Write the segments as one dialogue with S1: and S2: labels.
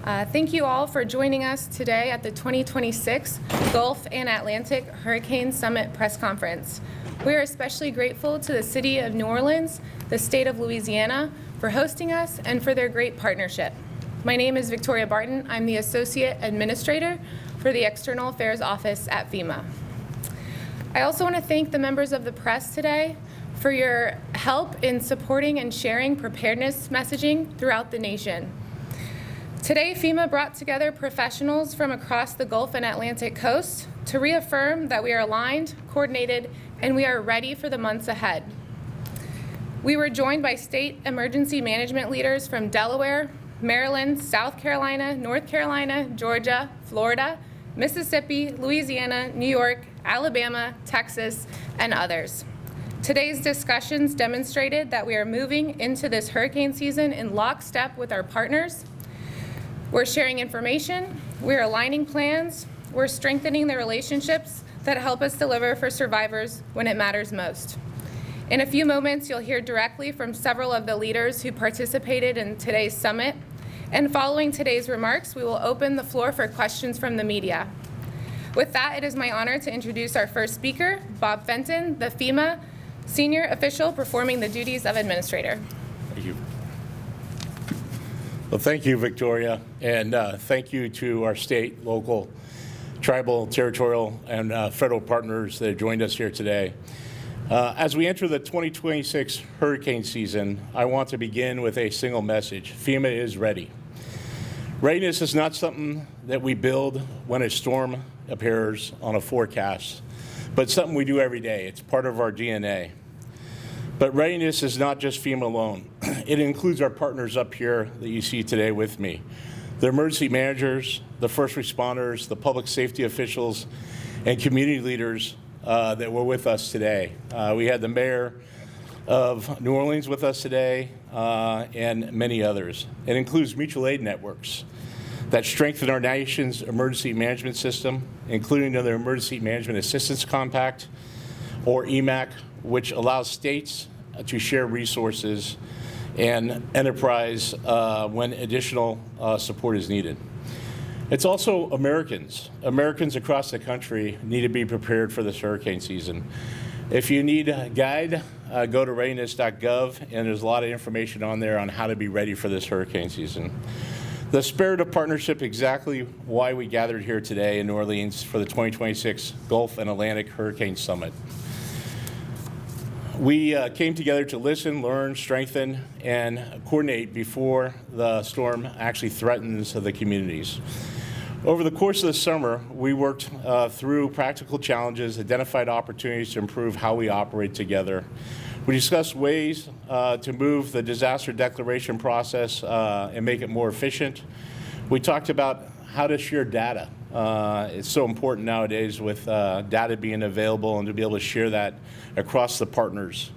S1: Thank you all for joining us today at the 2026 Gulf and Atlantic Hurricane Summit Press Conference. We are especially grateful to the City of New Orleans, the State of Louisiana, for hosting us and for their great partnership. My name is Victoria Barton. I'm the Associate Administrator for the External Affairs Office at FEMA. I also want to thank the members of the press today for your help in supporting and sharing preparedness messaging throughout the nation. Today, FEMA brought together professionals from across the Gulf and Atlantic coast to reaffirm that we are aligned, coordinated, and we are ready for the months ahead. We were joined by state emergency management leaders from Delaware, Maryland, South Carolina, North Carolina, Georgia, Florida, Mississippi, Louisiana, New York, Alabama, Texas, and others. Today's discussions demonstrated that we are moving into this hurricane season in lockstep with our partners. We're sharing information, we're aligning plans, we're strengthening the relationships that help us deliver for survivors when it matters most. In a few moments, you'll hear directly from several of the leaders who participated in today's summit. And following today's remarks, we will open the floor for questions from the media. With that, it is my honor to introduce our first speaker, Bob Fenton, the FEMA senior official performing the duties of administrator.
S2: Thank you. Well, thank you, Victoria, and thank you to our state, local, tribal, territorial, and federal partners that have joined us here today. As we enter the 2026 hurricane season, I want to begin with a single message. FEMA is ready. Readiness is not something that we build when a storm appears on a forecast, but something we do every day. It's part of our DNA. But readiness is not just FEMA alone. It includes our partners up here that you see today with me. The emergency managers, the first responders, the public safety officials, and community leaders that were with us today. We had the mayor of New Orleans with us today and many others. It includes mutual aid networks that strengthen our nation's emergency management system, including the Emergency Management Assistance Compact, or EMAC, which allows states to share resources and enterprise when additional support is needed. It's also Americans. Americans across the country need to be prepared for this hurricane season. If you need a guide, go to readiness.gov, and there's a lot of information on there on how to be ready for this hurricane season. The spirit of partnership, exactly why we gathered here today in New Orleans for the 2026 Gulf and Atlantic Hurricane Summit. We came together to listen, learn, strengthen, and coordinate before the storm actually threatens the communities. Over the course of the summer, we worked through practical challenges, identified opportunities to improve how we operate together. We discussed ways to move the disaster declaration process and make it more efficient. We talked about how to share data. It's so important nowadays with data being available and to be able to share that across the partners.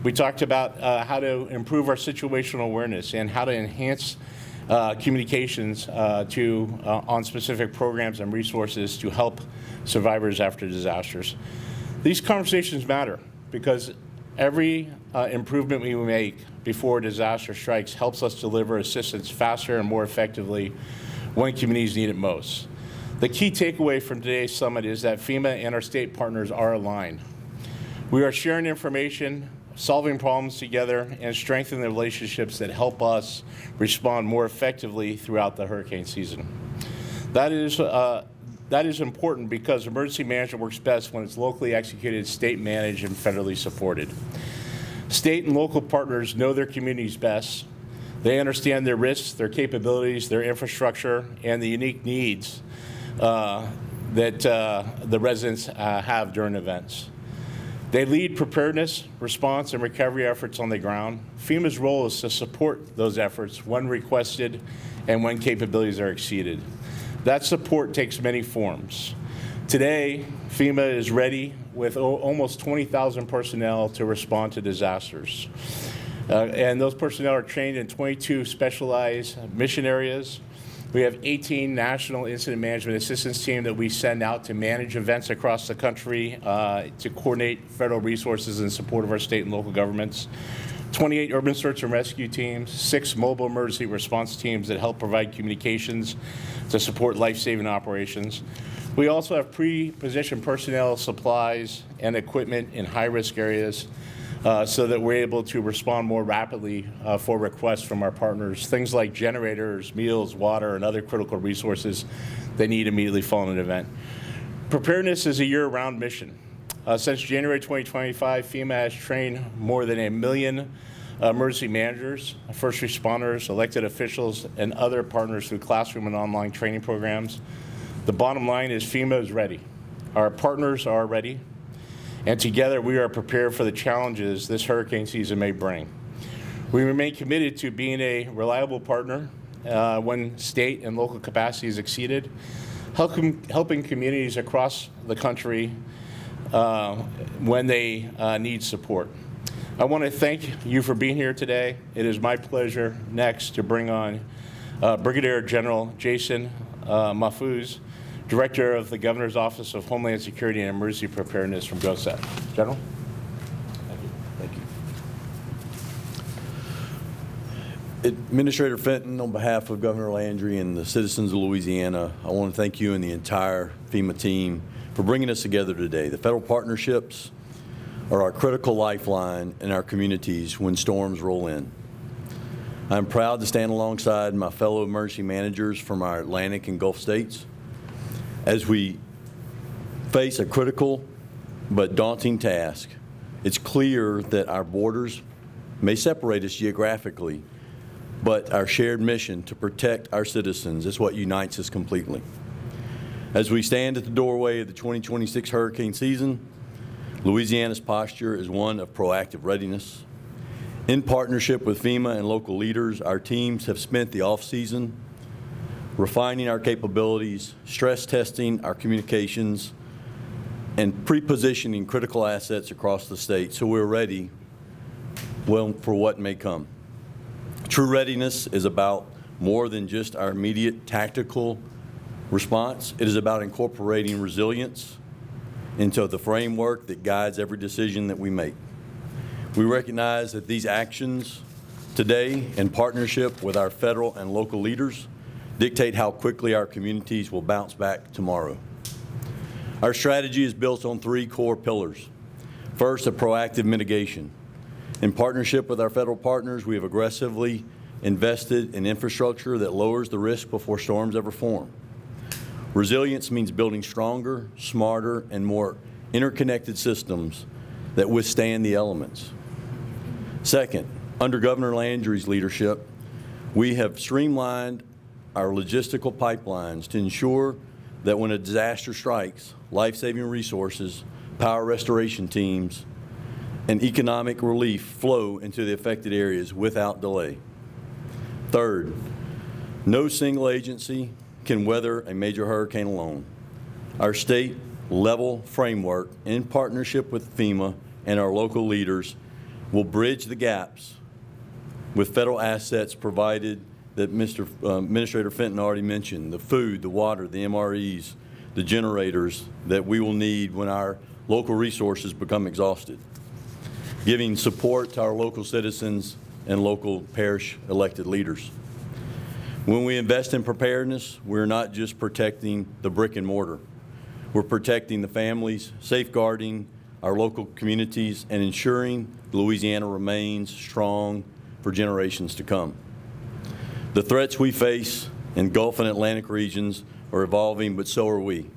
S2: We talked about how to improve our situational awareness and how to enhance communications on specific programs and resources to help survivors after disasters. These conversations matter because every improvement we make before a disaster strikes helps us deliver assistance faster and more effectively when communities need it most. The key takeaway from today's summit is that FEMA and our state partners are aligned. We are sharing information, solving problems together, and strengthening the relationships that help us respond more effectively throughout the hurricane season. That is important because emergency management works best when it's locally executed, state managed, and federally supported. State and local partners know their communities best. They understand their risks, their capabilities, their infrastructure, and the unique needs that the residents have during events. They lead preparedness, response, and recovery efforts on the ground. FEMA's role is to support those efforts when requested and when capabilities are exceeded. That support takes many forms. Today, FEMA is ready with almost 20,000 personnel to respond to disasters. And those personnel are trained in 22 specialized mission areas. We have 18 national incident management assistance teams that we send out to manage events across the country to coordinate federal resources in support of our state and local governments. 28 urban search and rescue teams, 6 mobile emergency response teams that help provide communications to support life-saving operations. We also have pre-positioned personnel, supplies, and equipment in high-risk areas so that we're able to respond more rapidly for requests from our partners, things like generators, meals, water, and other critical resources they need immediately following an event. Preparedness is a year-round mission. Since January 2025, FEMA has trained more than 1 million emergency managers, first responders, elected officials, and other partners through classroom and online training programs. The bottom line is FEMA is ready. Our partners are ready, and together we are prepared for the challenges this hurricane season may bring. We remain committed to being a reliable partner when state and local capacity is exceeded, helping communities across the country when they need support. I want to thank you for being here today. It is my pleasure next to bring on Brigadier General Jason Mahfouz, Director of the Governor's Office of Homeland Security and Emergency Preparedness from GOSEP. General?
S3: Thank you. Thank you. Administrator Fenton, on behalf of Governor Landry and the citizens of Louisiana, I want to thank you and the entire FEMA team for bringing us together today. The federal partnerships are our critical lifeline in our communities when storms roll in. I'm proud to stand alongside my fellow emergency managers from our Atlantic and Gulf states as we face a critical but daunting task. It's clear that our borders may separate us geographically, but our shared mission to protect our citizens is what unites us completely. As we stand at the doorway of the 2026 hurricane season, Louisiana's posture is one of proactive readiness. In partnership with FEMA and local leaders, our teams have spent the off-season refining our capabilities, stress testing our communications, and pre-positioning critical assets across the state so we're ready for what may come. True readiness is about more than just our immediate tactical response. It is about incorporating resilience into the framework that guides every decision that we make. We recognize that these actions today, in partnership with our federal and local leaders, dictate how quickly our communities will bounce back tomorrow. Our strategy is built on 3 core pillars. First, a proactive mitigation. In partnership with our federal partners, we have aggressively invested in infrastructure that lowers the risk before storms ever form. Resilience means building stronger, smarter, and more interconnected systems that withstand the elements. Second, under Governor Landry's leadership, we have streamlined our logistical pipelines to ensure that when a disaster strikes, life-saving resources, power restoration teams, and economic relief flow into the affected areas without delay. Third, no single agency can weather a major hurricane alone. Our state-level framework, in partnership with FEMA and our local leaders, will bridge the gaps with federal assets provided that Administrator Fenton already mentioned, the food, the water, the MREs, the generators that we will need when our local resources become exhausted, giving support to our local citizens and local parish elected leaders. When we invest in preparedness, we're not just protecting the brick and mortar. We're protecting the families, safeguarding our local communities, and ensuring Louisiana remains strong for generations to come. The threats we face in Gulf and Atlantic regions are evolving, but so are we.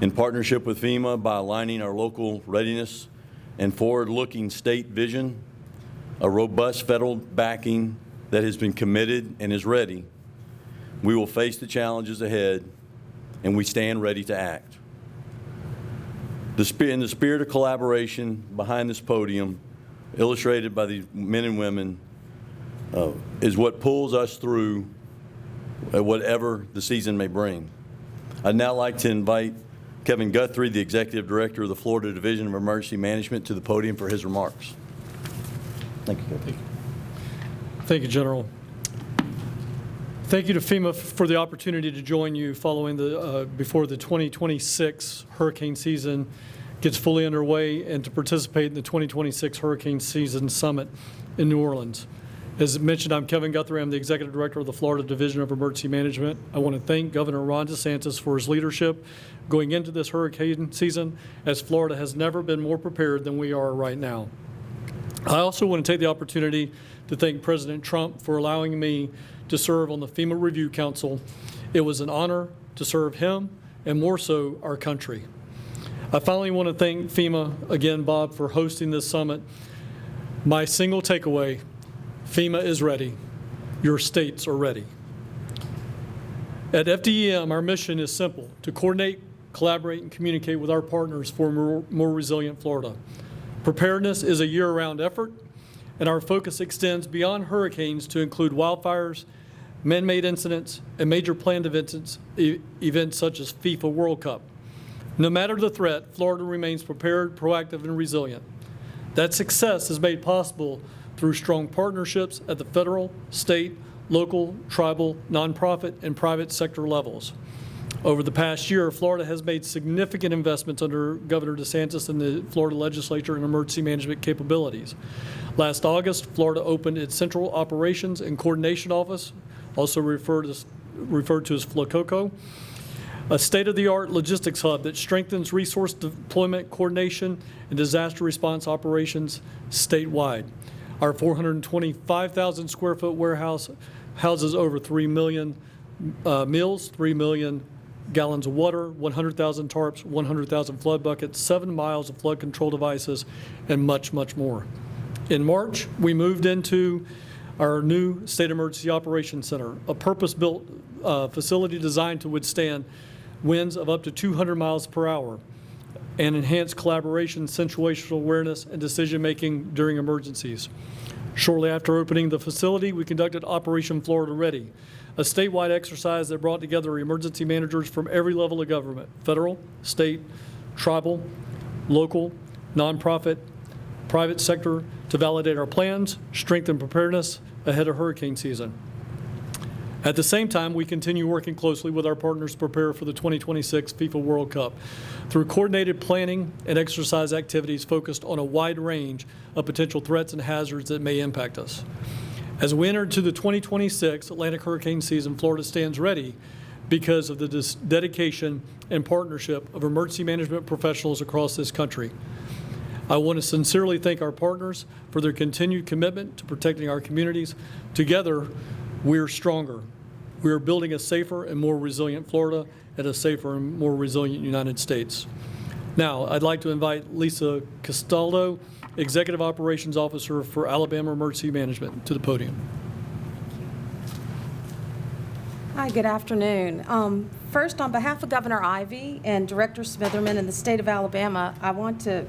S3: In partnership with FEMA, by aligning our local readiness and forward-looking state vision, a robust federal backing that has been committed and is ready, we will face the challenges ahead, and we stand ready to act. In the spirit of collaboration behind this podium, illustrated by the men and women, is what pulls us through whatever the season may bring. I'd now like to invite Kevin Guthrie, the Executive Director of the Florida Division of Emergency Management, to the podium for his remarks. Thank you, Kevin.
S4: Thank you, General. Thank you to FEMA for the opportunity to join you following before the 2026 hurricane season gets fully underway and to participate in the 2026 Hurricane Season Summit in New Orleans. As mentioned, I'm Kevin Guthrie. I'm the Executive Director of the Florida Division of Emergency Management. I want to thank Governor Ron DeSantis for his leadership going into this hurricane season, as Florida has never been more prepared than we are right now. I also want to take the opportunity to thank President Trump for allowing me to serve on the FEMA Review Council. It was an honor to serve him, and more so, our country. I finally want to thank FEMA again, Bob, for hosting this summit. My single takeaway: FEMA is ready. Your states are ready. At FDEM, our mission is simple: to coordinate, collaborate, and communicate with our partners for a more resilient Florida. Preparedness is a year-round effort, and our focus extends beyond hurricanes to include wildfires, man-made incidents, and major planned events such as FIFA World Cup. No matter the threat, Florida remains prepared, proactive, and resilient. That success is made possible through strong partnerships at the federal, state, local, tribal, nonprofit, and private sector levels. Over the past year, Florida has made significant investments under Governor DeSantis and the Florida legislature in emergency management capabilities. Last August, Florida opened its Central Operations and Coordination Office, also referred to as FLOCOCO, a state-of-the-art logistics hub that strengthens resource deployment, coordination, and disaster response operations statewide. Our 425,000 square foot warehouse houses over 3 million meals, 3 million gallons of water, 100,000 tarps, 100,000 flood buckets, 7 miles of flood control devices, and much, much more. In March, we moved into our new State Emergency Operations Center, a purpose-built facility designed to withstand winds of up to 200 miles per hour and enhance collaboration, situational awareness, and decision-making during emergencies. Shortly after opening the facility, we conducted Operation Florida Ready, a statewide exercise that brought together emergency managers from every level of government: federal, state, tribal, local, nonprofit, private sector, to validate our plans, strengthen preparedness ahead of hurricane season. At the same time, we continue working closely with our partners to prepare for the 2026 FIFA World Cup through coordinated planning and exercise activities focused on a wide range of potential threats and hazards that may impact us. As we enter into the 2026 Atlantic hurricane season, Florida stands ready because of the dedication and partnership of emergency management professionals across this country. I want to sincerely thank our partners for their continued commitment to protecting our communities. Together, we're stronger. We are building a safer and more resilient Florida and a safer and more resilient United States. Now, I'd like to invite Lisa Castaldo, Executive Operations Officer for Alabama Emergency Management, to the podium.
S5: Hi, good afternoon. First, on behalf of Governor Ivey and Director Smitherman and the state of Alabama, I want to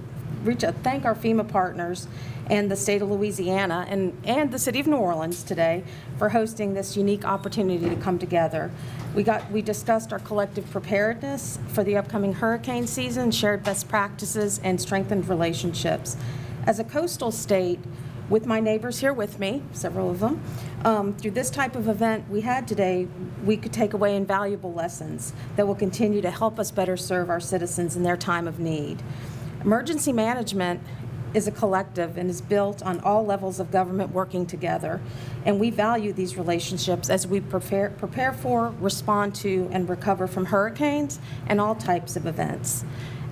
S5: thank our FEMA partners and the state of Louisiana and the city of New Orleans today for hosting this unique opportunity to come together. We discussed our collective preparedness for the upcoming hurricane season, shared best practices, and strengthened relationships. As a coastal state, with my neighbors here with me, several of them, through this type of event we had today, we could take away invaluable lessons that will continue to help us better serve our citizens in their time of need. Emergency management is a collective and is built on all levels of government working together, and we value these relationships as we prepare for, respond to, and recover from hurricanes and all types of events.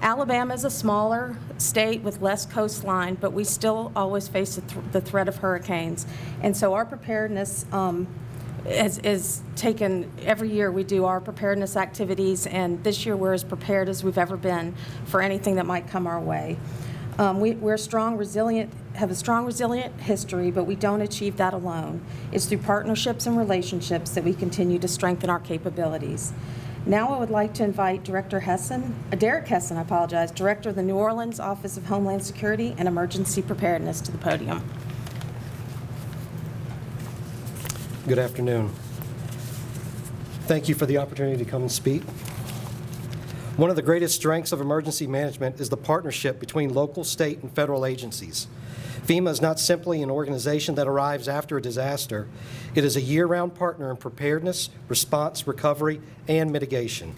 S5: Alabama is a smaller state with less coastline, but we still always face the threat of hurricanes, and so our preparedness is taken every year. We do our preparedness activities, and this year we're as prepared as we've ever been for anything that might come our way. We're strong, resilient, have a strong, resilient history, but we don't achieve that alone. It's through partnerships and relationships that we continue to strengthen our capabilities. Now I would like to invite Derek Hessen, Director of the New Orleans Office of Homeland Security and Emergency Preparedness, to the podium.
S6: Good afternoon. Thank you for the opportunity to come and speak. One of the greatest strengths of emergency management is the partnership between local, state, and federal agencies. FEMA is not simply an organization that arrives after a disaster. It is a year-round partner in preparedness, response, recovery, and mitigation.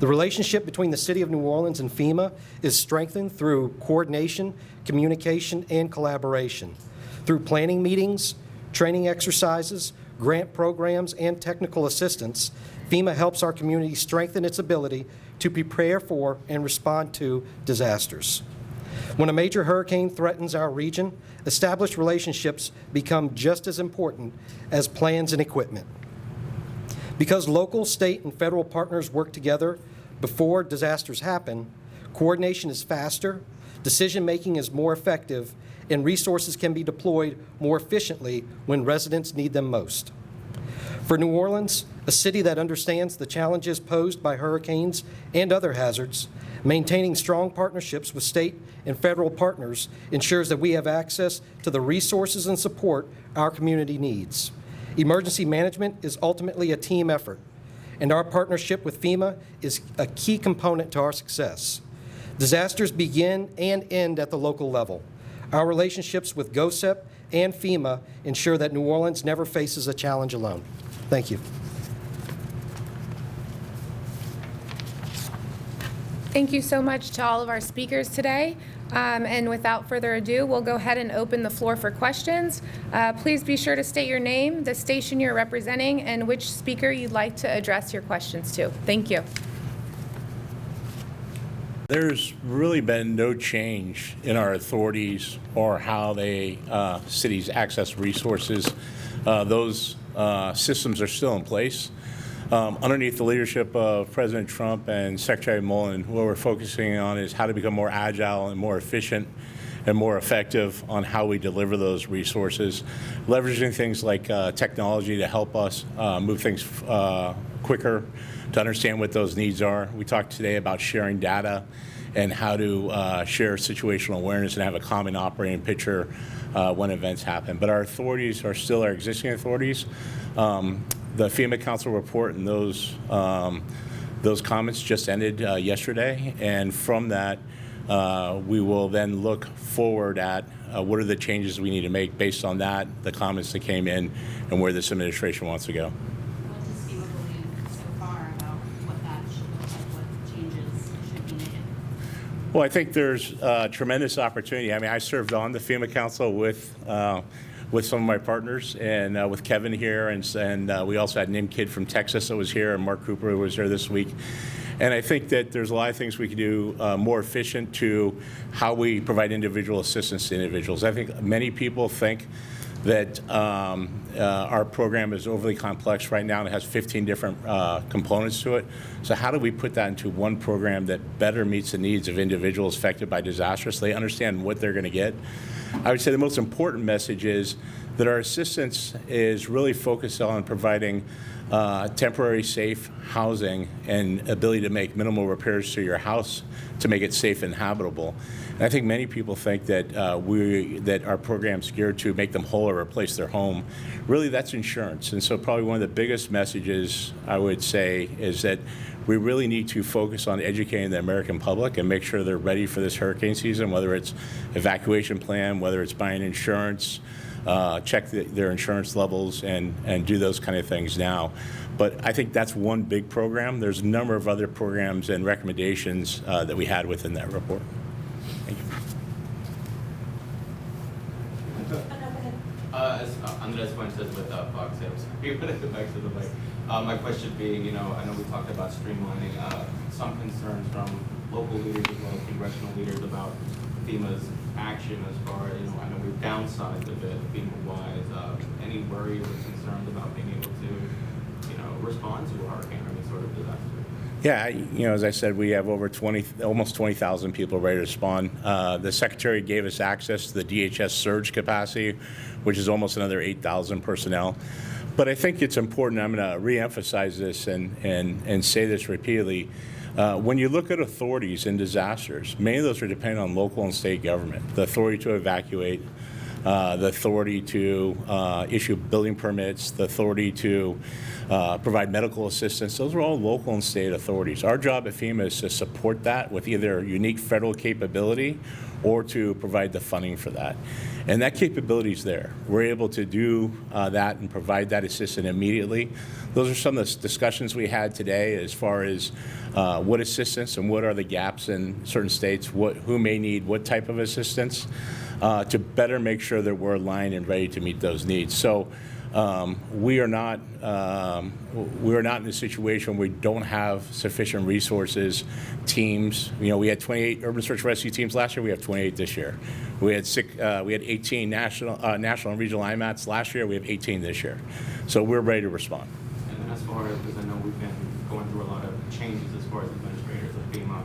S6: The relationship between the City of New Orleans and FEMA is strengthened through coordination, communication, and collaboration. Through planning meetings, training exercises, grant programs, and technical assistance, FEMA helps our community strengthen its ability to prepare for and respond to disasters. When a major hurricane threatens our region, established relationships become just as important as plans and equipment. Because local, state, and federal partners work together before disasters happen, coordination is faster, decision-making is more effective, and resources can be deployed more efficiently when residents need them most. For New Orleans, a city that understands the challenges posed by hurricanes and other hazards, maintaining strong partnerships with state and federal partners ensures that we have access to the resources and support our community needs. Emergency management is ultimately a team effort, and our partnership with FEMA is a key component to our success. Disasters begin and end at the local level. Our relationships with GOSEP and FEMA ensure that New Orleans never faces a challenge alone. Thank you.
S1: Thank you so much to all of our speakers today. And without further ado, we'll go ahead and open the floor for questions. Please be sure to state your name, the station you're representing, and which speaker you'd like to address your questions to. Thank you.
S2: There's really been no change in our authorities or how cities access resources. Those systems are still in place. Underneath the leadership of President Trump and Secretary Mullen, what we're focusing on is how to become more agile and more efficient and more effective on how we deliver those resources, leveraging things like technology to help us move things quicker, to understand what those needs are. We talked today about sharing data and how to share situational awareness and have a common operating picture when events happen. But our authorities are still our existing authorities. The FEMA Council report and those comments just ended yesterday, and from that, we will then look forward at what are the changes we need to make based on that, the comments that came in, and where this administration wants to go.
S7: What does FEMA believe so far about what that should look like, what changes should be made?
S2: Well, I think there's tremendous opportunity. I mean, I served on the FEMA Council with some of my partners and with Kevin here, and we also had Nim Kidd from Texas that was here, and Mark Cooper who was here this week. And I think that there's a lot of things we can do more efficient to how we provide individual assistance to individuals. I think many people think that our program is overly complex right now and it has 15 different components to it. So how do we put that into one program that better meets the needs of individuals affected by disasters so they understand what they're going to get? I would say the most important message is that our assistance is really focused on providing temporary safe housing and ability to make minimal repairs to your house to make it safe and habitable. And I think many people think that that our program's geared to make them whole or replace their home. Really, that's insurance. And so probably one of the biggest messages I would say is that we really need to focus on educating the American public and make sure they're ready for this hurricane season, whether it's evacuation plan, whether it's buying insurance, check their insurance levels and do those kind of things now. But I think that's one big program. There's a number of other programs and recommendations that we had within that report. Thank you.
S8: Andres Fuentes with Fox News. Sorry, but back to the mic. My question being, I know we talked about streamlining some concerns from local leaders as well as congressional leaders about FEMA's action as far as, I know we've downsized a bit FEMA-wise. Any worry or concerns about being able to, respond to a hurricane or any sort of disaster?
S2: Yeah, as I said, we have over almost 20,000 people ready to respond. The Secretary gave us access to the DHS surge capacity, which is almost another 8,000 personnel. But I think it's important, I'm going to reemphasize this and say this repeatedly. When you look at authorities in disasters, many of those are dependent on local and state government. The authority to evacuate, the authority to issue building permits, the authority to provide medical assistance. Those are all local and state authorities. Our job at FEMA is to support that with either unique federal capability or to provide the funding for that. And that capability is there. We're able to do that and provide that assistance immediately. Those are some of the discussions we had today as far as what assistance and what are the gaps in certain states, who may need what type of assistance. to better make sure that we're aligned and ready to meet those needs. So we are not in a situation where we don't have sufficient resources, teams. You know, we had 28 urban search rescue teams last year. We have 28 this year. We had 18 national and regional IMATs last year. We have 18 this year. So we're ready to respond.
S8: And then as far as, because I know we've been going through a lot of changes as far as administrators at FEMA,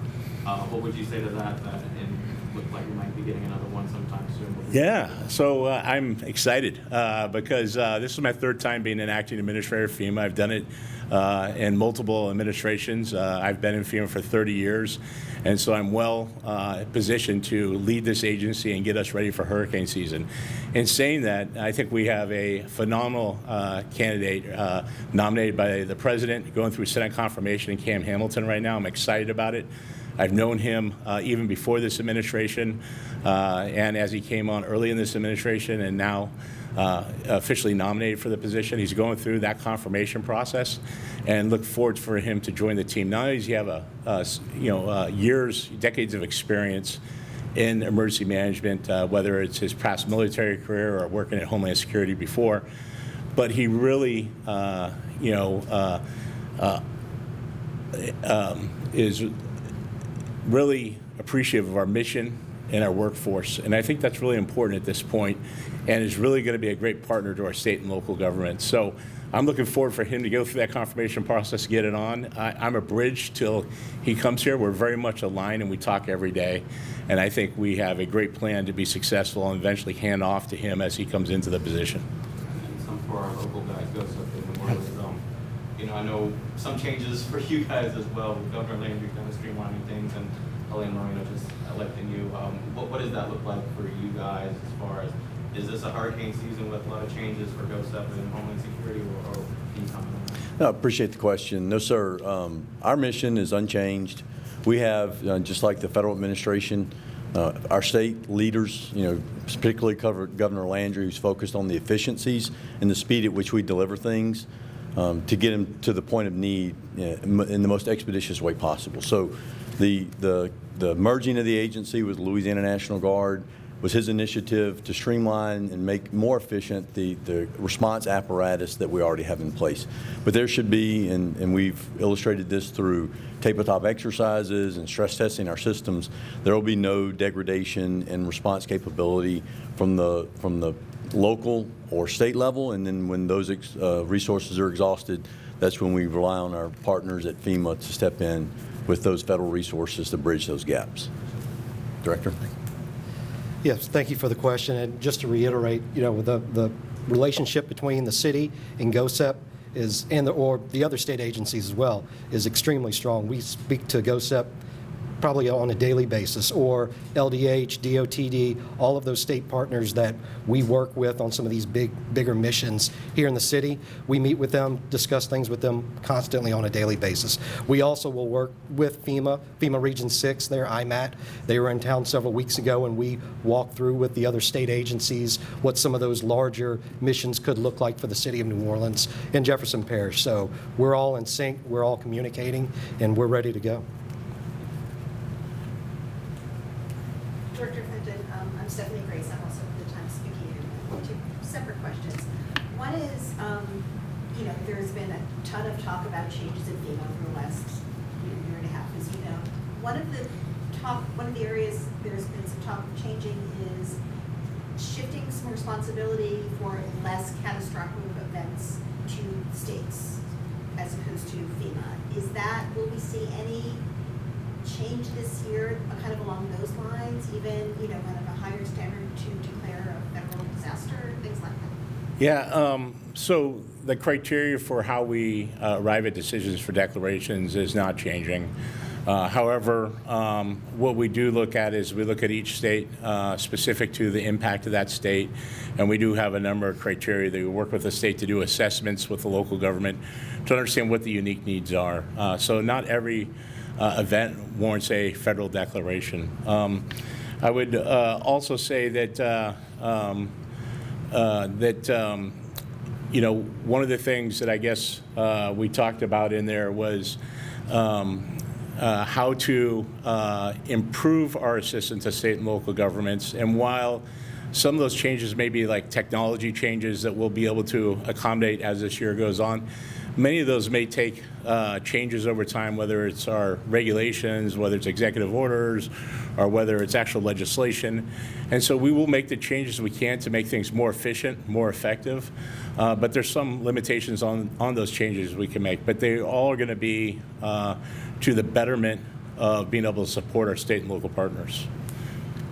S8: what would you say to that? That it looked like we might be getting another one sometime soon.
S2: Yeah, so I'm excited because this is my third time being an acting administrator of FEMA. I've done it in multiple administrations. I've been in FEMA for 30 years, and so I'm well positioned to lead this agency and get us ready for hurricane season. In saying that, I think we have a phenomenal candidate nominated by the President, going through Senate confirmation in Cam Hamilton right now. I'm excited about it. I've known him even before this administration, and as he came on early in this administration and now officially nominated for the position. He's going through that confirmation process and look forward for him to join the team. Not only does he have decades of experience in emergency management, whether it's his past military career or working at Homeland Security before, but he really is really appreciative of our mission and our workforce. And I think that's really important at this point and is really going to be a great partner to our state and local government. So I'm looking forward for him to go through that confirmation process, get it on. I'm a bridge till he comes here. We're very much aligned and we talk every day. And I think we have a great plan to be successful and eventually hand off to him as he comes into the position.
S8: And some for our local guys goes up in the world. I know some changes for you guys as well. Governor Landry kind of streamlining things, and Elaine Moreno just electing you. What does that look like for you guys as far as, is this a hurricane season with a lot of changes for GOSEP and Homeland Security, or can you comment on that?
S3: No, I appreciate the question. No, sir. Our mission is unchanged. We have, just like the federal administration, our state leaders, particularly Governor Landry, who's focused on the efficiencies and the speed at which we deliver things. To get him to the point of need in the most expeditious way possible. So the merging of the agency with Louisiana National Guard was his initiative to streamline and make more efficient the response apparatus that we already have in place. But there should be, and we've illustrated this through tabletop exercises and stress testing our systems, there will be no degradation in response capability from the local or state level, and then when those resources are exhausted, that's when we rely on our partners at FEMA to step in with those federal resources to bridge those gaps. Director?
S6: Yes, thank you for the question. And just to reiterate, the relationship between the city and GOSEP or the other state agencies as well is extremely strong. We speak to GOSEP probably on a daily basis, or LDH, DOTD, all of those state partners that we work with on some of these bigger missions here in the city. We meet with them, discuss things with them constantly on a daily basis. We also will work with FEMA Region 6, their IMAT. They were in town several weeks ago, and we walked through with the other state agencies what some of those larger missions could look like for the city of New Orleans and Jefferson Parish. So we're all in sync, we're all communicating, and we're ready to go.
S9: Director Clinton, I'm Stephanie Grace. I'm also at the time speaking in two separate questions. One is, there's been a ton of talk about changes in FEMA over the last year and a half, as you know. One of the areas there's been some talk of changing is shifting some responsibility for less catastrophic events to states as opposed to FEMA. Will we see any change this year, kind of along those lines, even, kind of a higher standard to declare a federal disaster, things like that?
S2: Yeah, so the criteria for how we arrive at decisions for declarations is not changing. However, what we do look at is we look at each state specific to the impact of that state, and we do have a number of criteria that we work with the state to do assessments with the local government to understand what the unique needs are. So not every event warrants a federal declaration. I would also say that one of the things that I guess we talked about in there was how to improve our assistance to state and local governments. And while some of those changes may be like technology changes that we'll be able to accommodate as this year goes on, many of those may take changes over time, whether it's our regulations, whether it's executive orders, or whether it's actual legislation. And so we will make the changes we can to make things more efficient, more effective. But there's some limitations on those changes we can make. But they all are going to be to the betterment of being able to support our state and local partners.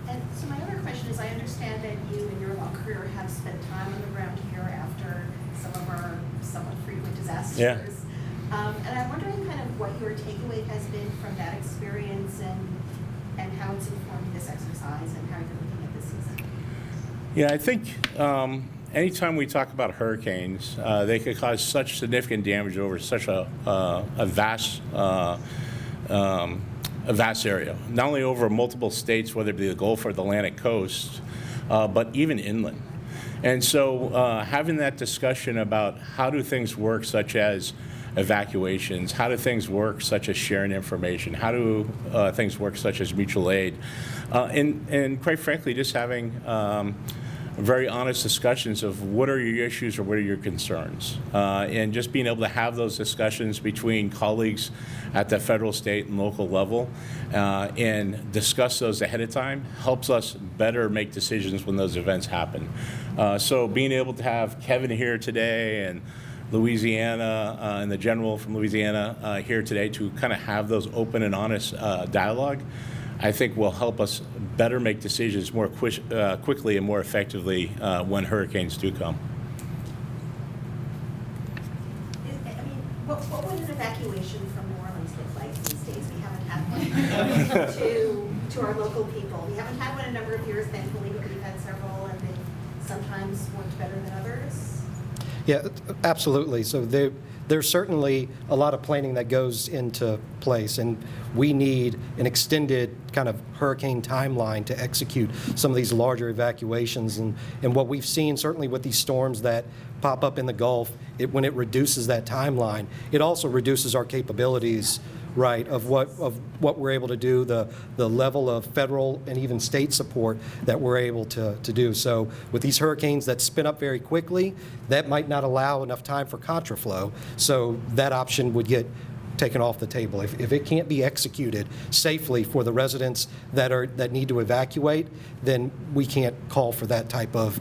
S9: And so my other question is, I understand that you in your law career have spent time on the ground here after some of our somewhat frequent disasters.
S2: Yeah.
S9: And I'm wondering kind of what your takeaway has been from that experience and how it's informed this exercise and how you're looking at this season.
S2: Yeah, I think anytime we talk about hurricanes, they could cause such significant damage over such a vast area, not only over multiple states, whether it be the Gulf or the Atlantic coast, but even inland. And so having that discussion about how do things work, such as evacuations, how do things work, such as sharing information, how do things work, such as mutual aid, and quite frankly, just having very honest discussions of what are your issues or what are your concerns. And just being able to have those discussions between colleagues at the federal, state, and local level and discuss those ahead of time helps us better make decisions when those events happen. So being able to have Kevin here today and Louisiana and the general from Louisiana here today to kind of have those open and honest dialogue, I think will help us better make decisions more quickly and more effectively when hurricanes do come.
S9: What would an evacuation from New Orleans look like these days? We haven't had one to our local people. We haven't had one in a number of years, thankfully, but we've had several, and they've sometimes worked better than others.
S6: Yeah, absolutely. So there's certainly a lot of planning that goes into place, and we need an extended kind of hurricane timeline to execute some of these larger evacuations. And what we've seen, certainly with these storms that pop up in the Gulf, when it reduces that timeline, it also reduces our capabilities, right, of what we're able to do, the level of federal and even state support that we're able to do. So with these hurricanes that spin up very quickly, that might not allow enough time for contraflow. So that option would get taken off the table. If it can't be executed safely for the residents that need to evacuate, then we can't call for that type of,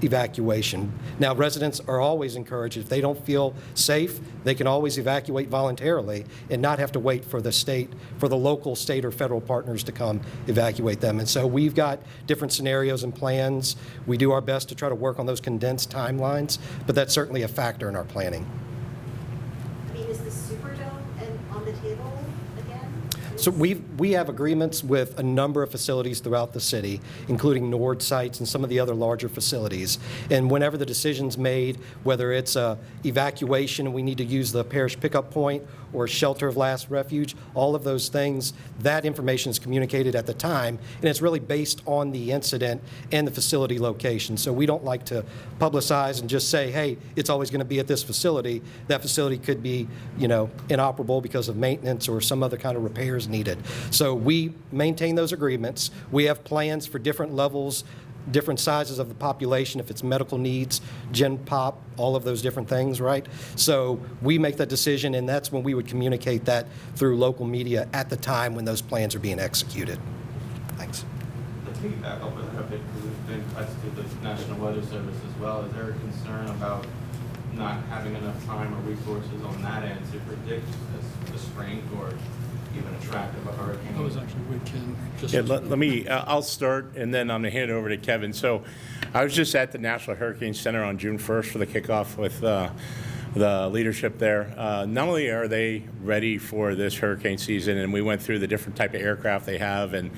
S6: evacuation. Now, residents are always encouraged, if they don't feel safe, they can always evacuate voluntarily and not have to wait for the local state or federal partners to come evacuate them. And so we've got different scenarios and plans. We do our best to try to work on those condensed timelines, but that's certainly a factor in our planning.
S9: I mean, is the Superdome on the table again?
S6: So we have agreements with a number of facilities throughout the city, including Nord sites and some of the other larger facilities. And whenever the decision's made, whether it's a evacuation and we need to use the parish pickup point or shelter of last refuge, all of those things, that information is communicated at the time, and it's really based on the incident and the facility location. So we don't like to publicize and just say, hey, it's always going to be at this facility. That facility could be, inoperable because of maintenance or some other kind of repairs needed. So we maintain those agreements. We have plans for different levels, different sizes of the population, if it's medical needs, gen pop, all of those different things, right? So we make that decision, and that's when we would communicate that through local media at the time when those plans are being executed. Thanks.
S8: Let's back up with that a bit, because there's been cuts to the National Weather Service as well. Is there a concern about not having enough time or resources on that end to predict the strength or even a track of a hurricane?
S4: I was actually with Ken.
S2: Yeah, let me, I'll start, and then I'm going to hand it over to Kevin. So I was just at the National Hurricane Center on June 1st for the kickoff with the leadership there. Not only are they ready for this hurricane season, and we went through the different type of aircraft they have and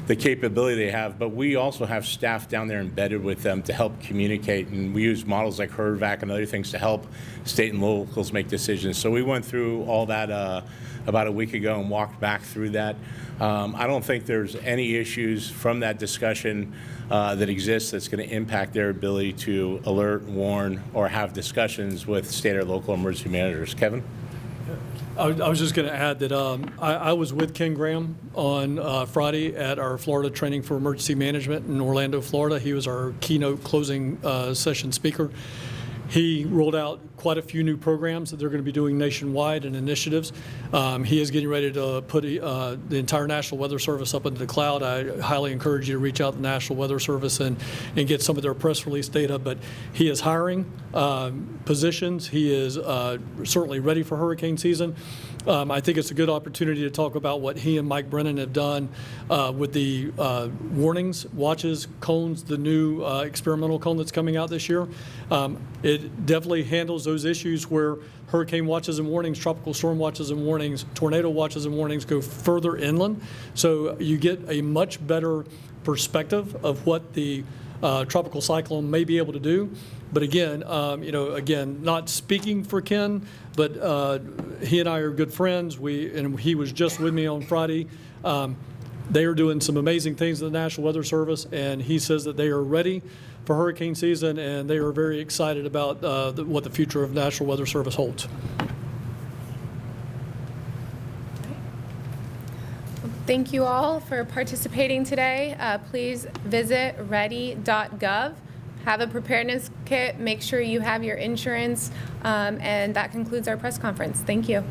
S2: the capability they have, but we also have staff down there embedded with them to help communicate, and we use models like HERVAC and other things to help state and locals make decisions. So we went through all that about a week ago and walked back through that. I don't think there's any issues from that discussion that exists that's going to impact their ability to alert, warn, or have discussions with state or local emergency managers. Kevin?
S4: I was just going to add that I was with Ken Graham on Friday at our Florida Training for Emergency Management in Orlando, Florida. He was our keynote closing session speaker. He rolled out quite a few new programs that they're going to be doing nationwide and initiatives. He is getting ready to put the entire National Weather Service up into the cloud. I highly encourage you to reach out to the National Weather Service and get some of their press release data. But he is hiring positions. He is certainly ready for hurricane season. I think it's a good opportunity to talk about what he and Mike Brennan have done with the warnings, watches, cones, the new experimental cone that's coming out this year. It definitely handles those issues where hurricane watches and warnings, tropical storm watches and warnings, tornado watches and warnings go further inland. So you get a much better perspective of what the tropical cyclone may be able to do. But again, again, not speaking for Ken, but he and I are good friends. And he was just with me on Friday. They are doing some amazing things at the National Weather Service, and he says that they are ready for hurricane season, and they are very excited about what the future of National Weather Service holds.
S1: Thank you all for participating today. Please visit ready.gov. Have a preparedness kit. Make sure you have your insurance. And that concludes our press conference. Thank you.